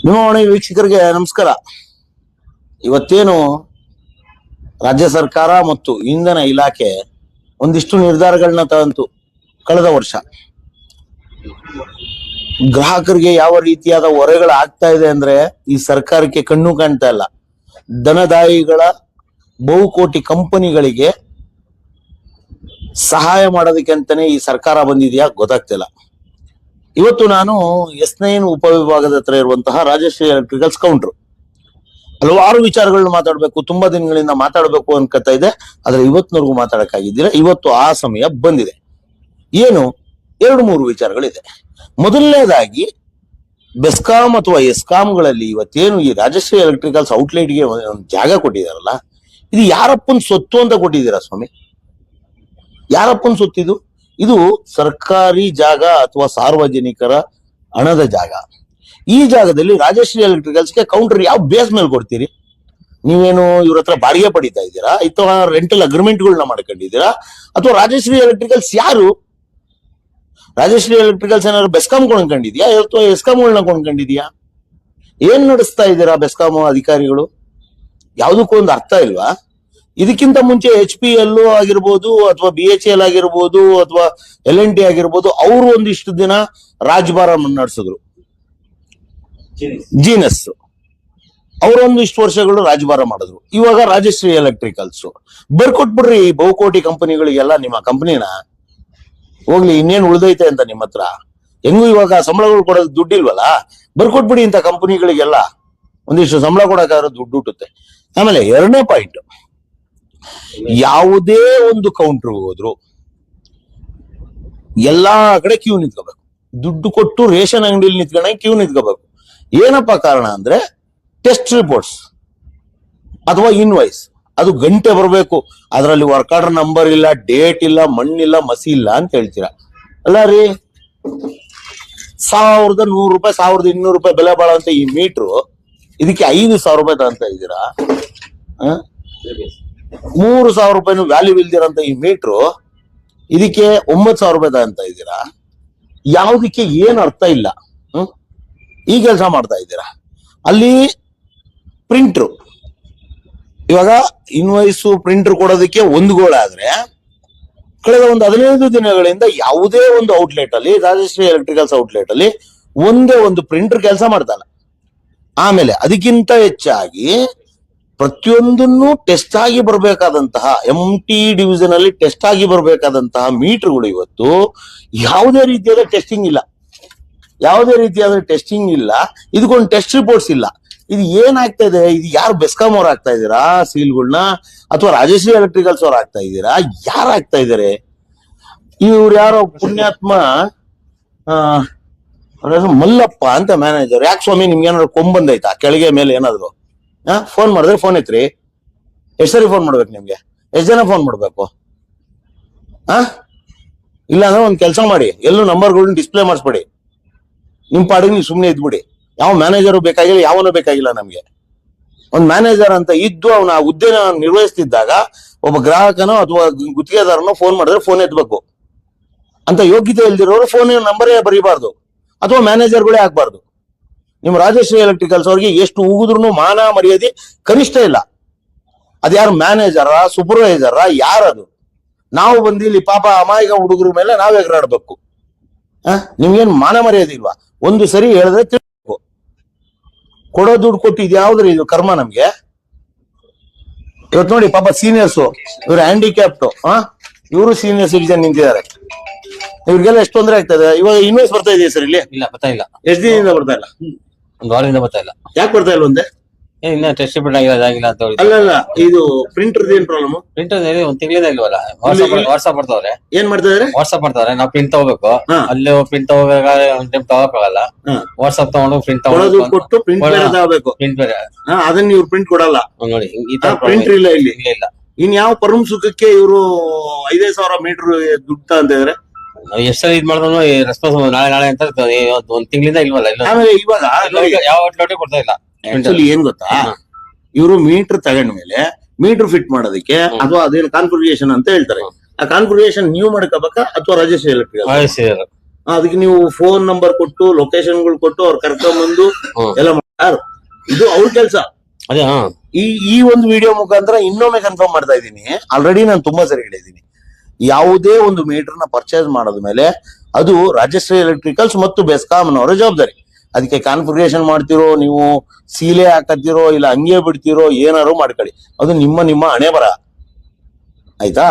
ನಿಮ್ಮವಾಣಿ ವೀಕ್ಷಕರಿಗೆ ನಮಸ್ಕಾರ. ಇವತ್ತೇನು ರಾಜ್ಯ ಸರ್ಕಾರ ಮತ್ತು ಇಂಧನ ಇಲಾಖೆ ಒಂದಿಷ್ಟು ನಿರ್ಧಾರಗಳನ್ನ ತಂತು ಕಳೆದ ವರ್ಷ. ಗ್ರಾಹಕರಿಗೆ ಯಾವ ರೀತಿಯಾದ ಹೊರೆಗಳು ಆಗ್ತಾ ಇದೆ ಅಂದ್ರೆ ಈ ಸರ್ಕಾರಕ್ಕೆ ಕಣ್ಣು ಕಾಣ್ತಾ ಇಲ್ಲ. ಧನದಾಯಿಗಳ ಬಹುಕೋಟಿ ಕಂಪನಿಗಳಿಗೆ ಸಹಾಯ ಮಾಡೋದಕ್ಕೆ ಅಂತಾನೆ ಈ ಸರ್ಕಾರ ಬಂದಿದೆಯಾ ಗೊತ್ತಾಗ್ತಿಲ್ಲ. ಇವತ್ತು ನಾನು S9 ಉಪವಿಭಾಗದ ಹತ್ರ ಇರುವಂತಹ ರಾಜಶ್ರೀ ಎಲೆಕ್ಟ್ರಿಕಲ್ಸ್ ಕೌಂಟ್ರು ಹಲವಾರು ವಿಚಾರಗಳನ್ನ ಮಾತಾಡ್ಬೇಕು, ತುಂಬಾ ದಿನಗಳಿಂದ ಮಾತಾಡ್ಬೇಕು ಅನ್ಕೋತಾ ಇದೆ, ಆದ್ರೆ ಇವತ್ತಿನವರೆಗೂ ಮಾತಾಡಕ್ಕಾಗಿದ್ದೀರಾ. ಇವತ್ತು ಆ ಸಮಯ ಬಂದಿದೆ. ಏನು 2-3 ವಿಚಾರಗಳಿದೆ. ಮೊದಲನೇದಾಗಿ ಬೆಸ್ಕಾಂ ಅಥವಾ ಎಸ್ಕಾಂಗಳಲ್ಲಿ ಇವತ್ತೇನು ಈ ರಾಜಶ್ರೀ ಎಲೆಕ್ಟ್ರಿಕಲ್ಸ್ ಔಟ್ಲೆಟ್ಗೆ ಒಂದು ಜಾಗ ಕೊಟ್ಟಿದಾರಲ್ಲ, ಇದು ಯಾರಪ್ಪನ ಸೊತ್ತು ಅಂತ ಕೊಟ್ಟಿದ್ದೀರಾ ಸ್ವಾಮಿ? ಯಾರಪ್ಪನ ಸೊತ್ತಿದು? ಇದು ಸರ್ಕಾರಿ ಜಾಗ ಅಥವಾ ಸಾರ್ವಜನಿಕರ ಹಣದ ಜಾಗ. ಈ ಜಾಗದಲ್ಲಿ ರಾಜಶ್ರೀ ಎಲೆಕ್ಟ್ರಿಕಲ್ಸ್ಗೆ ಕೌಂಟರ್ ಯಾವ ಬೇಸ್ ಮೇಲೆ ಕೊಡ್ತೀರಿ? ನೀವೇನು ಇವ್ರ ಹತ್ರ ಬಾಡಿಗೆ ಪಡಿತಾ ಇದ್ದೀರಾ ಅಥವಾ ರೆಂಟಲ್ ಅಗ್ರಿಮೆಂಟ್ಗಳನ್ನ ಮಾಡ್ಕೊಂಡಿದ್ದೀರಾ? ಅಥವಾ ರಾಜಶ್ರೀ ಎಲೆಕ್ಟ್ರಿಕಲ್ಸ್ ಯಾರು? ರಾಜಶ್ರೀ ಎಲೆಕ್ಟ್ರಿಕಲ್ಸ್ ಏನಾದ್ರು ಬೆಸ್ಕಾಂ ಕೊಂಡ್ಕೊಂಡಿದ್ಯಾ ಅಥವಾ ಎಸ್ಕಾಂಗಳನ್ನ ಕೊಂಡ್ಕೊಂಡಿದ್ಯಾ? ಏನ್ ನಡೆಸ್ತಾ ಇದ್ದೀರಾ ಬೆಸ್ಕಾಂ ಅಧಿಕಾರಿಗಳು? ಯಾವುದಕ್ಕೂ ಒಂದು ಅರ್ಥ ಇಲ್ವಾ? ಇದಕ್ಕಿಂತ ಮುಂಚೆ HPL ಆಗಿರ್ಬೋದು ಅಥವಾ BHEL ಆಗಿರ್ಬೋದು ಅಥವಾ LNT ಆಗಿರ್ಬೋದು, ಅವರು ಒಂದಿಷ್ಟು ದಿನ ರಾಜ್ಭಾರ ನಡೆಸಿದ್ರು. ಜೀನಸ್ ಅವರೊಂದಿಷ್ಟು ವರ್ಷಗಳು ರಾಜ್ಭಾರ ಮಾಡಿದ್ರು. ಇವಾಗ ರಾಜಶ್ರೀ ಎಲೆಕ್ಟ್ರಿಕಲ್ಸ್ ಬರ್ಕೊಟ್ಬಿಡ್ರಿ ಬಹುಕೋಟಿ ಕಂಪನಿಗಳಿಗೆಲ್ಲ ನಿಮ್ಮ ಕಂಪನಿನ. ಹೋಗ್ಲಿ, ಇನ್ನೇನು ಉಳಿದೈತೆ ಅಂತ ನಿಮ್ಮ ಹತ್ರ? ಹೆಂಗೂ ಇವಾಗ ಸಂಬಳಗಳು ಕೊಡೋದು ದುಡ್ಡಿಲ್ವಲ್ಲ, ಬರ್ಕೊಟ್ಬಿಡಿ ಇಂಥ ಕಂಪನಿಗಳಿಗೆಲ್ಲ. ಒಂದಿಷ್ಟು ಸಂಬಳ ಕೊಡಕ್ಕಾದ್ರೂ ದುಡ್ಡು ಹುಟ್ಟುತ್ತೆ. ಆಮೇಲೆ 2ನೇ ಪಾಯಿಂಟ್, ಯಾವುದೇ ಒಂದು ಕೌಂಟರ್ ಹೋದ್ರು ಎಲ್ಲಾ ಕಡೆ ಕ್ಯೂ ನಿಂತ್ಕೋಬೇಕು. ದುಡ್ಡು ಕೊಟ್ಟು ರೇಷನ್ ಅಂಗಡಿಲಿ ನಿಂತ್ಕೊಂಡಾಗ ಕ್ಯೂ ನಿಂತ್ಕೋಬೇಕು. ಏನಪ್ಪಾ ಕಾರಣ ಅಂದ್ರೆ ಟೆಸ್ಟ್ ರಿಪೋರ್ಟ್ಸ್ ಅಥವಾ ಇನ್ವಾಯ್ಸ್ ಅದು ಗಂಟೆ ಬರಬೇಕು. ಅದರಲ್ಲಿ ವರ್ಕ್ ಆರ್ಡರ್ ನಂಬರ್ ಇಲ್ಲ, ಡೇಟ್ ಇಲ್ಲ, ಮಣ್ಣಿಲ್ಲ, ಮಸಿ ಇಲ್ಲ ಅಂತ ಹೇಳ್ತೀರಾ ಅಲ್ಲ ರೀ? 1100 ರೂಪಾಯಿ 1200 ರೂಪಾಯಿ ಬೆಲೆ ಬಾಳುವಂತ ಈ ಮೀಟ್ರು ಇದಕ್ಕೆ 5000 ರೂಪಾಯಿ ತಗೊಂತ ಇದ್ದೀರಾ? 3000 ರೂಪಾಯಿನೂ ವ್ಯಾಲ್ಯೂ ಇಲ್ದಿರಂತ ಈ ಮೀಟ್ರು ಇದಕ್ಕೆ 9000 ರೂಪಾಯಿ ತಗೊಂತ ಇದ್ದೀರಾ? ಯಾವುದಕ್ಕೆ ಏನ್ ಅರ್ಥ ಇಲ್ಲ. ಈ ಕೆಲಸ ಮಾಡ್ತಾ ಇದ್ದೀರಾ. ಅಲ್ಲಿ ಪ್ರಿಂಟ್ರು ಇವಾಗ ಇನ್ವಾಯ್ಸು ಪ್ರಿಂಟರ್ ಕೊಡೋದಕ್ಕೆ ಒಂದು ಗೋಳಾದ್ರೆ ಕಳೆದ ಒಂದು 15 ದಿನಗಳಿಂದ ಯಾವುದೇ ಒಂದು ಔಟ್ಲೆಟ್ ಅಲ್ಲಿ, ರಾಜಶ್ರೀ ಎಲೆಕ್ಟ್ರಿಕಲ್ಸ್ ಔಟ್ಲೆಟ್ ಅಲ್ಲಿ ಒಂದೇ ಒಂದು ಪ್ರಿಂಟರ್ ಕೆಲಸ ಮಾಡ್ತಾನೆ. ಆಮೇಲೆ ಅದಕ್ಕಿಂತ ಹೆಚ್ಚಾಗಿ ಪ್ರತಿಯೊಂದನ್ನು ಟೆಸ್ಟ್ ಆಗಿ ಬರಬೇಕಾದಂತಹ MT ಡಿವಿಷನ್ ಅಲ್ಲಿ ಟೆಸ್ಟ್ ಆಗಿ ಬರಬೇಕಾದಂತಹ ಮೀಟರ್ಗಳು ಇವತ್ತು ಯಾವುದೇ ರೀತಿಯಾದ ಟೆಸ್ಟಿಂಗ್ ಇಲ್ಲ. ಯಾವುದೇ ರೀತಿಯಾದ ಟೆಸ್ಟಿಂಗ್ ಇಲ್ಲ. ಇದಕ್ಕೊಂದು ಟೆಸ್ಟ್ ರಿಪೋರ್ಟ್ಸ್ ಇಲ್ಲ. ಇದು ಏನಾಗ್ತಾ ಇದೆ? ಇದು ಯಾರು ಬೆಸ್ಕಾಂ ಅವ್ರು ಆಗ್ತಾ ಇದ್ದೀರಾ ಸೀಲ್ಗಳನ್ನ ಅಥವಾ ರಾಜಶ್ರೀ ಎಲೆಕ್ಟ್ರಿಕಲ್ಸ್ ಅವ್ರು ಆಗ್ತಾ ಇದ್ದೀರಾ? ಯಾರು ಆಗ್ತಾ ಇದಾರೆ? ಇವ್ರು ಯಾರೋ ಪುಣ್ಯಾತ್ಮ ಮಲ್ಲಪ್ಪ ಅಂತ ಮ್ಯಾನೇಜರ್. ಯಾಕೆ ಸ್ವಾಮಿ ನಿಮ್ಗೆ ಏನಾದ್ರು ಕೊಂಬಂದೈತಾ ಕೆಳಗೆ ಮೇಲೆ ಏನಾದ್ರು? ಫೋನ್ ಮಾಡಿದ್ರೆ ಫೋನ್ ಎತ್ರಿ. ಎಷ್ಟು ಸರಿ ಫೋನ್ ಮಾಡ್ಬೇಕು ನಿಮ್ಗೆ? ಎಷ್ಟು ಜನ ಫೋನ್ ಮಾಡ್ಬೇಕು? ಇಲ್ಲ ಅಂದ್ರೆ ಒಂದ್ ಕೆಲಸ ಮಾಡಿ, ಎಲ್ಲೂ ನಂಬರ್ಗಳನ್ನ ಡಿಸ್ಪ್ಲೇ ಮಾಡಿಸ್ಬೇಡಿ. ನಿಮ್ ಪಾಡಿಗೆ ನೀವು ಸುಮ್ಮನೆ ಇದ್ಬಿಡಿ. ಯಾವ ಮ್ಯಾನೇಜರು ಬೇಕಾಗಿಲ್ಲ, ಯಾವನೂ ಬೇಕಾಗಿಲ್ಲ ನಮ್ಗೆ. ಒಂದ್ ಮ್ಯಾನೇಜರ್ ಅಂತ ಇದ್ದು ಅವನ ಆ ಹುದ್ದೆನ ನಿರ್ವಹಿಸ್ತಿದ್ದಾಗ ಒಬ್ಬ ಗ್ರಾಹಕನೋ ಅಥವಾ ಗುತ್ತಿಗೆದಾರನೋ ಫೋನ್ ಮಾಡಿದ್ರೆ ಫೋನ್ ಎತ್ಬೇಕು ಅಂತ ಯೋಗ್ಯತೆ ಇಲ್ದಿರೋರು ಫೋನ್ ನಂಬರೇ ಬರೀಬಾರ್ದು ಅಥವಾ ಮ್ಯಾನೇಜರ್ಗಳೇ ಆಗ್ಬಾರ್ದು. ನಿಮ್ ರಾಜಶ್ರೀ ಎಲೆಕ್ಟ್ರಿಕಲ್ಸ್ ಅವ್ರಿಗೆ ಎಷ್ಟು ಉಗಿದ್ರು ಮಾನ ಮರ್ಯಾದೆ ಕನಿಷ್ಠ ಇಲ್ಲ. ಅದ್ಯಾರು ಮ್ಯಾನೇಜರ, ಸೂಪರ್ವೈಸರ, ಯಾರದು? ನಾವು ಬಂದು ಇಲ್ಲಿ ಪಾಪ ಅಮಾಯಕ ಹುಡುಗರ ಮೇಲೆ ನಾವ್ ಎಗರಾಡ್ಬೇಕು. ನಿಮ್ಗೇನ್ ಮಾನ ಮರ್ಯಾದೆ ಇಲ್ವಾ? ಒಂದು ಸರಿ ಹೇಳಿದ್ರೆ ತಿಳ್ಬೇಕು. ಕೊಡೋ ದುಡ್ಡು ಕೊಟ್ಟು ಇದ್ಯಾವ್ದ್ರಿ ಇದು ಕರ್ಮ ನಮ್ಗೆ? ಇವತ್ತು ನೋಡಿ ಪಾಪ ಸೀನಿಯರ್ಸು, ಇವ್ರು ಹ್ಯಾಂಡಿಕ್ಯಾಪ್ಟ್, ಇವರು ಸೀನಿಯರ್ ಸಿಟಿಜನ್ ನಿಂತಿದ್ದಾರೆ. ಇವ್ರಿಗೆಲ್ಲ ಎಷ್ಟು ತೊಂದರೆ ಆಗ್ತದೆ. ಇವಾಗ ಇನ್ವೆಸ್ಟ್ ಬರ್ತಾ ಇದೆಯಾ ಸರ್ ಇಲ್ಲಿ? ಇಲ್ಲ, ಬರ್ತಾ ಇಲ್ಲ. ಎಷ್ಟು ದಿನದಿಂದ ಬರ್ತಾ ಇಲ್ಲ? ಒಂದು ವಾರದಿಂದ ಬರ್ತಾ ಇಲ್ಲ. ಯಾಕೆ ಬರ್ತಾ ಇಲ್ಲ? ಒಂದೇ ಇನ್ನ ಟೆಸ್ಟ್ ರಿಪೋರ್ಟ್ ಆಗಿಲ್ಲ ಅಂತ ಹೇಳಿ. ಅಲ್ಲ, ಇದು ಪ್ರಿಂಟರ್ ಏನ್ ಪ್ರಾಬ್ಲಮ್? ಪ್ರಿಂಟರ್ ಒಂದ್ ತಿಂಗಳಿಂದ ಇಲ್ವಲ್ಲ. ವಾಟ್ಸ್ಆಪ್ ಬರ್ತಾವ್ರೆ. ಏನ್ ಮಾಡ್ತಾ ಇದಾರೆ? ವಾಟ್ಸ್ಆಪ್ ಬರ್ತಾವ್ರೆ. ನಾವು ಪ್ರಿಂಟ್ ತಗೋಬೇಕು. ಅಲ್ಲಿ ಪ್ರಿಂಟ್ ತಗೋಬೇಕಾದ್ರೆ ಒಂದ್ ಟೈಮ್ ತಗೋಕಾಗಲ್ಲ. ವಾಟ್ಸ್ಆಪ್ ತಗೊಂಡು ಪ್ರಿಂಟ್ ಕೊಟ್ಟು ಪ್ರಿಂಟ್ ತಗೋಬೇಕು. ಪ್ರಿಂಟ್ ಬೇರೆ ಅದನ್ನ ಇವ್ರು ಪ್ರಿಂಟ್ ಕೊಡಲ್ಲ. ನೋಡಿ, ಈ ತರ ಪ್ರಿಂಟರ್ ಇಲ್ಲ ಇಲ್ಲಿ. ಇಲ್ಲ. ಇನ್ ಯಾವ ಪರಮ ಸುಖಕ್ಕೆ ಇವರು 5000 ಮೀಟರ್ ದುಡ್ಡು ಅಂತ ಇದಾರೆ? ಎಷ್ಟು ಇದ್ ಮಾಡಿದ್ರು ರೆಸ್ಪಾನ್ಸ್ ನಾಳೆ ಅಂತ ಒಂದ್ ತಿಂಗಳಿಂದ ಇಲ್ವಲ್ಲ. ಆಮೇಲೆ ಇವಾಗ ಯಾವ ಔಟ್ಲೆಟ್ ಕೊಡ್ತಾ ಇಲ್ಲ. ಏನ್ ಗೊತ್ತಾ, ಇವರು ಮೀಟರ್ ತಗೊಂಡ್ಮೇಲೆ ಮೀಟರ್ ಫಿಟ್ ಮಾಡೋದಕ್ಕೆ ಅಥವಾ ಅದೇನು ಕಾನ್ಫಿಗರೇಷನ್ ಅಂತ ಹೇಳ್ತಾರೆ. ಆ ಕಾನ್ಫಿಗರೇಷನ್ ನೀವು ಮಾಡ್ಕೋಬೇಕಾ ಅಥವಾ ರಾಜಶ್ರೀ ಎಲೆಕ್ಟ್ರಿಕಲ್? ಅದಕ್ಕೆ ನೀವು ಫೋನ್ ನಂಬರ್ ಕೊಟ್ಟು ಲೊಕೇಶನ್ಗಳು ಕೊಟ್ಟು ಅವ್ರು ಕರ್ಕೊಂಡ್ಬಂದು ಎಲ್ಲ ಮಾಡ್ತಾರೆ. ಇದು ಅವ್ರ ಕೆಲಸ. ಅದೇ ಈ ಒಂದು ವಿಡಿಯೋ ಮುಖಾಂತರ ಇನ್ನೊಮ್ಮೆ ಕನ್ಫರ್ಮ್ ಮಾಡ್ತಾ ಇದ್ದೀನಿ. ಆಲ್ರೆಡಿ ನಾನು ತುಂಬಾ ಸರಿ ಹೇಳಿದ್ದೀನಿ, ಯಾವುದೇ ಒಂದು ಮೀಟರ್ನ ಪರ್ಚೇಸ್ ಮಾಡಿದ ಮೇಲೆ ಅದು ರಾಜಶ್ರೀ ಎಲೆಕ್ಟ್ರಿಕಲ್ಸ್ ಮತ್ತು ಬೆಸ್ಕಾಂನವರ ಜವಾಬ್ದಾರಿ. ಅದಕ್ಕೆ ಕಾನ್ಫಿಗರೇಷನ್ ಮಾಡ್ತಿರೋ, ನೀವು ಸೀಲೆ ಹಾಕತ್ತಿರೋ, ಇಲ್ಲ ಹಂಗೆ ಬಿಡ್ತಿರೋ, ಏನಾರು ಮಾಡ್ಕೊಳ್ಳಿ, ಅದು ನಿಮ್ಮ ಹಣೆ ಬರ. ಆಯ್ತಾ?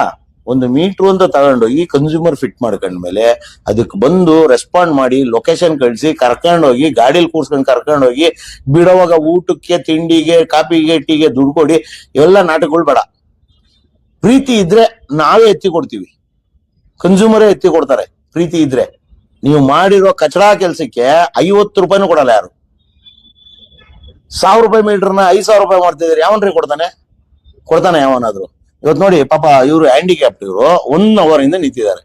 ಒಂದು ಮೀಟರ್ ಅಂತ ತಗೊಂಡೋಗಿ ಕನ್ಸ್ಯೂಮರ್ ಫಿಟ್ ಮಾಡ್ಕೊಂಡ್ಮೇಲೆ ಅದಕ್ಕೆ ಬಂದು ರೆಸ್ಪಾಂಡ್ ಮಾಡಿ ಲೊಕೇಶನ್ ಕಳಿಸಿ ಕರ್ಕೊಂಡೋಗಿ ಗಾಡಿಲಿ ಕೂರ್ಸ್ಕೊಂಡು ಕರ್ಕೊಂಡೋಗಿ ಬಿಡೋವಾಗ ಊಟಕ್ಕೆ, ತಿಂಡಿಗೆ, ಕಾಪಿಗೆ, ಟೀಗೆ ದುಡ್ಡು ಕೊಡಿ, ಇವೆಲ್ಲ ನಾಟಕಗಳು ಬೇಡ. ಪ್ರೀತಿ ಇದ್ರೆ ನಾವೇ ಎತ್ತಿ ಕೊಡ್ತೀವಿ, ಕನ್ಸ್ಯೂಮರೇ ಎತ್ತಿ ಕೊಡ್ತಾರೆ. ಪ್ರೀತಿ ಇದ್ರೆ ನೀವು ಮಾಡಿರೋ ಕಚಡಾ ಕೆಲ್ಸಕ್ಕೆ 50 ರೂಪಾಯಿನೂ ಕೊಡಲ್ಲ ಯಾರು. 1000 ರೂಪಾಯಿ ಮೀಟರ್ನ 5000 ರೂಪಾಯಿ ಮಾಡ್ತಿದ್ರೆ ಯಾವನ್ರಿ ಕೊಡ್ತಾನೆ ಯಾವನಾದ್ರು? ಇವತ್ತು ನೋಡಿ ಪಾಪ ಇವರು ಹ್ಯಾಂಡಿಕ್ಯಾಪ್ಟ್, ಇವರು 1 hour ಇಂದ ನಿಂತಿದ್ದಾರೆ.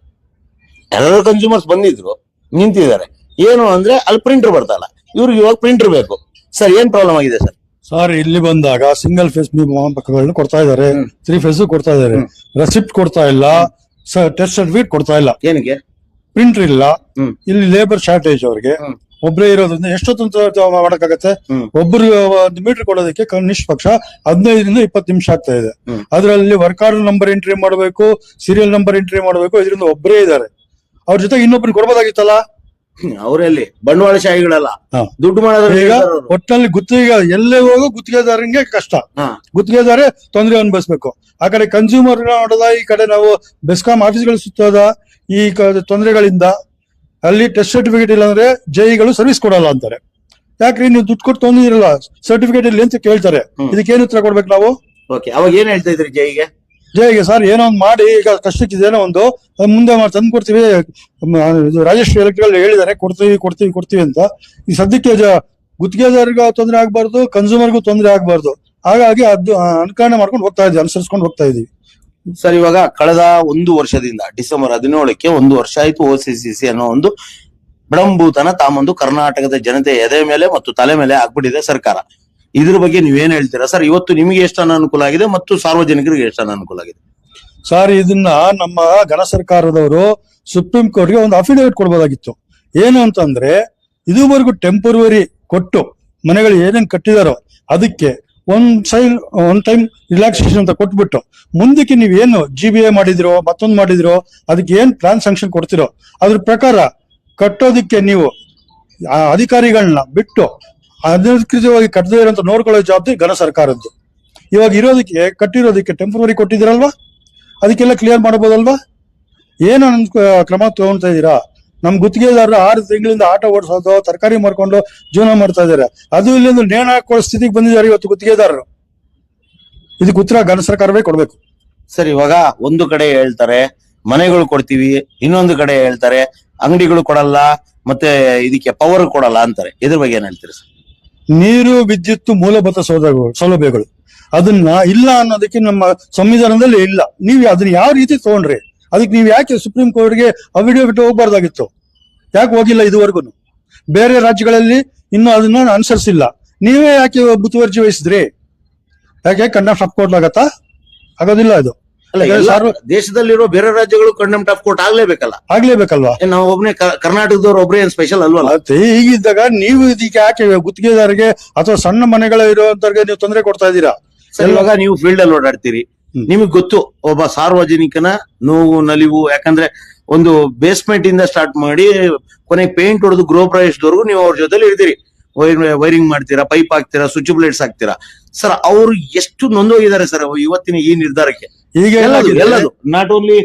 ಎಲ್ಲರೂ ಕನ್ಸ್ಯೂಮರ್ಸ್ ಬಂದಿದ್ರು, ನಿಂತಿದ್ದಾರೆ. ಏನು ಅಂದ್ರೆ ಅಲ್ಲಿ ಪ್ರಿಂಟರ್ ಬರ್ತಲ್ಲ, ಇವ್ರಿಗೆ ಇವಾಗ ಪ್ರಿಂಟರ್ ಬೇಕು. ಸರ್ ಏನ್ ಪ್ರಾಬ್ಲಮ್ ಆಗಿದೆ ಸರ್? ಸರ್ ಇಲ್ಲಿ ಬಂದಾಗ ಸಿಂಗಲ್ ಫೇಸ್ ಪಕ್ಕಗಳನ್ನ ಕೊಡ್ತಾ ಇದಾರೆ, 3 ಫೇಸ್ ಕೊಡ್ತಾ ಇದಾರೆ, ರೆಸಿಪ್ಟ್ ಕೊಡ್ತಾ ಇಲ್ಲ, ಟೆಸ್ಟ್ ಸರ್ಟಿಫಿಕೇಟ್ ಕೊಡ್ತಾ ಇಲ್ಲ. ಏನಕ್ಕೆ? ಪ್ರಿಂಟರ್ ಇಲ್ಲ. ಇಲ್ಲಿ ಲೇಬರ್ ಶಾರ್ಟೇಜ್ ಅವ್ರಿಗೆ, ಒಬ್ಬರೇ ಇರೋದ್ರಿಂದ ಎಷ್ಟೊತ್ತು ಮಾಡಕ್ಕಾಗತ್ತೆ? ಒಬ್ಬರು ಒಂದು ಮೀಟರ್ ಕೊಡೋದಕ್ಕೆ ಕನಿಷ್ಠ ಪಕ್ಷ 15ರಿಂದ 20 ನಿಮಿಷ ಆಗ್ತಾ ಇದೆ. ಅದರಲ್ಲಿ ವರ್ಕ್ ಆರ್ಡರ್ ನಂಬರ್ ಎಂಟ್ರಿ ಮಾಡಬೇಕು, ಸೀರಿಯಲ್ ನಂಬರ್ ಎಂಟ್ರಿ ಮಾಡಬೇಕು. ಇದರಿಂದ ಒಬ್ಬರೇ ಇದ್ದಾರೆ, ಅವ್ರ ಜೊತೆಗೆ ಇನ್ನೊಬ್ರು ಕೊಡ್ಬೋದಾಗಿತ್ತಲ್ಲ. ಅವರಲ್ಲಿ ಬಂಡವಾಳಶಾಹಿಗಳಲ್ಲ, ದುಡ್ಡು ಮಾಡೋದ್ರ. ಈಗ ಒಟ್ಟಿನಲ್ಲಿ ಗುತ್ತಿಗೆ ಎಲ್ಲೇ ಹೋಗೋ ಗುತ್ತಿಗೆದಾರನಿಗೆ ಕಷ್ಟ, ಗುತ್ತಿಗೆದಾರ ತೊಂದರೆ ಅನುಭವಿಸ್ಬೇಕು. ಆ ಕಡೆ ಕನ್ಸ್ಯೂಮರ್ ನೋಡೋದ, ಈ ಕಡೆ ನಾವು ಬೆಸ್ಕಾಂ ಆಫೀಸ್ಗಳು ಸುತ್ತೋದ. ಈ ತೊಂದರೆಗಳಿಂದ ಅಲ್ಲಿ ಟೆಸ್ಟ್ ಸರ್ಟಿಫಿಕೇಟ್ ಇಲ್ಲ ಅಂದ್ರೆ ಜೈಗಳು ಸರ್ವಿಸ್ ಕೊಡಲ್ಲ ಅಂತಾರೆ. ಯಾಕ್ರಿ ನೀವು ದುಡ್ಡು ಕೊಟ್ಟು ತೊಂದಿರಲ್ಲ, ಸರ್ಟಿಫಿಕೇಟ್ ಇಲ್ಲಿ ಅಂತ ಕೇಳ್ತಾರೆ. ಇದಕ್ಕೇನು ಉತ್ತರ ಕೊಡ್ಬೇಕು ನಾವು? ಅವಾಗ ಏನ್ ಹೇಳ್ತಾ ಇದ್ರಿ ಜೈಗೆ? ಸರ್ ಏನೋ ಒಂದು ಮಾಡಿ, ಈಗ ಕಷ್ಟಕ್ಕೆ ಏನೋ ಒಂದು ಮುಂದೆ ತಂದು ಕೊಡ್ತೀವಿ, ರಾಜಶ್ರೀ ಎಲೆಕ್ಟ್ರಿಕಲ್ ಹೇಳಿದ್ದಾರೆ ಕೊಡ್ತೀವಿ ಅಂತ. ಈ ಸದ್ಯಕ್ಕೆ ಗುತ್ತಿಗೆದಾರರಿಗೂ ತೊಂದರೆ ಆಗ್ಬಾರ್ದು, ಕನ್ಸ್ಯೂಮರ್ಗೂ ತೊಂದರೆ ಆಗ್ಬಾರ್ದು. ಹಾಗಾಗಿ ಅದು ಅನುಕರಣೆ ಮಾಡ್ಕೊಂಡು ಹೋಗ್ತಾ ಇದೀವಿ, ಅನುಸರಿಸ್ಕೊಂಡು ಹೋಗ್ತಾ ಇದೀವಿ. ಸರ್ ಇವಾಗ ಕಳೆದ 1 ವರ್ಷದಿಂದ ಡಿಸೆಂಬರ್ 17ಕ್ಕೆ 1 ವರ್ಷ ಆಯ್ತು. OCCC ಅನ್ನೋ ಒಂದು ವಿಡಂಬೂತನ ತಾಮೊಂದು ಕರ್ನಾಟಕದ ಜನತೆ ಎದೆ ಮೇಲೆ ಮತ್ತು ತಲೆ ಮೇಲೆ ಆಗ್ಬಿಟ್ಟಿದೆ ಸರ್ಕಾರ. ಇದ್ರ ಬಗ್ಗೆ ನೀವೇನ್ ಹೇಳ್ತೀರಾ ಸರ್? ಇವತ್ತು ನಿಮಗೆ ಎಷ್ಟು ಅನಾನುಕೂಲ ಆಗಿದೆ ಮತ್ತು ಸಾರ್ವಜನಿಕರಿಗೆ ಎಷ್ಟು ಅನಾನುಕೂಲ ಆಗಿದೆ? ಸರ್ ಇದನ್ನ ನಮ್ಮ ಘನ ಸರ್ಕಾರದವರು ಸುಪ್ರೀಂ ಕೋರ್ಟ್ಗೆ ಒಂದು ಅಫಿಡವಿಟ್ ಕೊಡ್ಬೋದಾಗಿತ್ತು. ಏನು ಅಂತಂದ್ರೆ, ಇದುವರೆಗೂ ಟೆಂಪರರಿ ಕೊಟ್ಟು ಮನೆಗಳು ಏನೇನ್ ಕಟ್ಟಿದಾರೋ ಅದಕ್ಕೆ ಒನ್ ಟೈಮ್ ರಿಲ್ಯಾಕ್ಸೇಷನ್ ಅಂತ ಕೊಟ್ಬಿಟ್ಟು, ಮುಂದಕ್ಕೆ ನೀವೇನು GBA ಮಾಡಿದಿರೋ ಮತ್ತೊಂದು ಮಾಡಿದಿರೋ ಅದಕ್ಕೆ ಏನ್ ಪ್ಲಾನ್ ಸ್ಯಾಂಕ್ಷನ್ ಕೊಡ್ತಿರೋ ಅದ್ರ ಪ್ರಕಾರ ಕಟ್ಟೋದಿಕ್ಕೆ ನೀವು ಅಧಿಕಾರಿಗಳನ್ನ ಬಿಟ್ಟು ಅಧಿಕೃತವಾಗಿ ಕಟ್ಟದೇ ಇರೋಂತ ನೋಡ್ಕೊಳ್ಳೋ ಜವಾಬ್ದಾರಿ ಘನ ಸರ್ಕಾರದ್ದು. ಇವಾಗ ಕಟ್ಟಿರೋದಕ್ಕೆ ಟೆಂಪರರಿ ಕೊಟ್ಟಿದ್ದೀರಲ್ವಾ, ಅದಕ್ಕೆಲ್ಲ ಕ್ಲಿಯರ್ ಮಾಡಬಹುದಲ್ವಾ? ಏನು ಕ್ರಮ ತಗೊಳ್ತಾ ಇದ್ದೀರಾ? ನಮ್ ಗುತ್ತಿಗೆದಾರರು 6 ತಿಂಗಳಿಂದ ಆಟೋ ಓಡಿಸೋದು, ತರಕಾರಿ ಮಾರ್ಕೊಂಡು ಜೀವನ ಮಾಡ್ತಾ ಇದಾರೆ. ಅದು ಇಲ್ಲಿಂದ ನೇಣ ಹಾಕೊಳ್ಳೋ ಸ್ಥಿತಿಗೆ ಬಂದಿದ್ದಾರೆ ಇವತ್ತು ಗುತ್ತಿಗೆದಾರರು. ಇದಕ್ಕೆ ಉತ್ತರ ಘನ ಸರ್ಕಾರವೇ ಕೊಡ್ಬೇಕು. ಸರ್ ಇವಾಗ ಒಂದು ಕಡೆ ಹೇಳ್ತಾರೆ ಮನೆಗಳು ಕೊಡ್ತೀವಿ, ಇನ್ನೊಂದು ಕಡೆ ಹೇಳ್ತಾರೆ ಅಂಗಡಿಗಳು ಕೊಡಲ್ಲ, ಮತ್ತೆ ಇದಕ್ಕೆ ಪವರ್ ಕೊಡಲ್ಲ ಅಂತಾರೆ. ಇದ್ರ ಬಗ್ಗೆ ಏನ್ ಹೇಳ್ತೀರಿ ಸರ್? ನೀರು, ವಿದ್ಯುತ್ ಮೂಲಭೂತ ಸೌಲಭ್ಯಗಳು ಅದನ್ನ ಇಲ್ಲ ಅನ್ನೋದಕ್ಕೆ ನಮ್ಮ ಸಂವಿಧಾನದಲ್ಲಿ ಇಲ್ಲ. ನೀವು ಅದನ್ನ ಯಾವ ರೀತಿ ತಗೊಂಡ್ರಿ? ಅದಕ್ಕೆ ನೀವು ಯಾಕೆ ಸುಪ್ರೀಂ ಕೋರ್ಟ್ಗೆ ಅಫಿಡವಿಟ್ ಹೋಗ್ಬಾರ್ದಾಗಿತ್ತು? ಯಾಕೆ ಹೋಗಿಲ್ಲ ಇದುವರೆಗೂ? ಬೇರೆ ರಾಜ್ಯಗಳಲ್ಲಿ ಇನ್ನೂ ಅದನ್ನ ಅನುಸರಿಸಿಲ್ಲ, ನೀವೇ ಯಾಕೆ ಮುತುವರ್ಜಿ ವಹಿಸಿದ್ರಿ? ಯಾಕೆ ಕಂಡಮ್ ಆಫ್ ಕೋರ್ಟ್ ಆಗತ್ತಾ? ಆಗೋದಿಲ್ಲ. ಇದು ದೇಶದಲ್ಲಿರೋ ಬೇರೆ ರಾಜ್ಯಗಳು ಕಂಡಮ್ ಆಫ್ ಕೋರ್ಟ್ ಆಗ್ಲೇಬೇಕಲ್ವಾ? ನಾವು ಒಬ್ಬನೇ ಕರ್ನಾಟಕದವ್ರು ಒಬ್ಬರೇ ಏನ್ ಸ್ಪೆಷಲ್ ಅಲ್ವಲ್ಲ? ಹೀಗಿದ್ದಾಗ ನೀವು ಇದಕ್ಕೆ ಯಾಕೆ ಗುತ್ತಿಗೆದಾರರಿಗೆ ಅಥವಾ ಸಣ್ಣ ಮನೆಗಳ ಇರುವಂತವ್ರಿಗೆ ನೀವು ತೊಂದರೆ ಕೊಡ್ತಾ ಇದ್ದೀರಾ? ಇವಾಗ ನೀವು ಫೀಲ್ಡ್ ಅಲ್ಲಿ ಓಡಾಡ್ತೀರಿ, ನಿಮಗ್ ಗೊತ್ತು ಒಬ್ಬ ಸಾರ್ವಜನಿಕನ ನೋವು ನಲಿವು. ಯಾಕಂದ್ರೆ ಒಂದು ಬೇಸ್ಮೆಂಟ್ ಇಂದ ಸ್ಟಾರ್ಟ್ ಮಾಡಿ ಕೊನೆಗೆ ಪೇಂಟ್ ಹೊಡೆದು ಗೃಹ ಪ್ರವೇಶದವರೆಗೂ ನೀವು ಅವ್ರ ಜೊತೆಲಿ ಇರ್ತೀರಿ. ವೈರಿಂಗ್ ಮಾಡ್ತೀರಾ, ಪೈಪ್ ಹಾಕ್ತೀರಾ, ಸ್ವಿಚ್ ಪ್ಲೇಟ್ಸ್ ಹಾಕ್ತೀರಾ. ಸರ್ ಅವ್ರು ಎಷ್ಟು ನೊಂದೋಗಿದ್ದಾರೆ ಸರ್ ಇವತ್ತಿನ ಈ ನಿರ್ಧಾರಕ್ಕೆ. ಈಗ ಎಲ್ಲದು ನಾಟ್ ಓನ್ಲಿ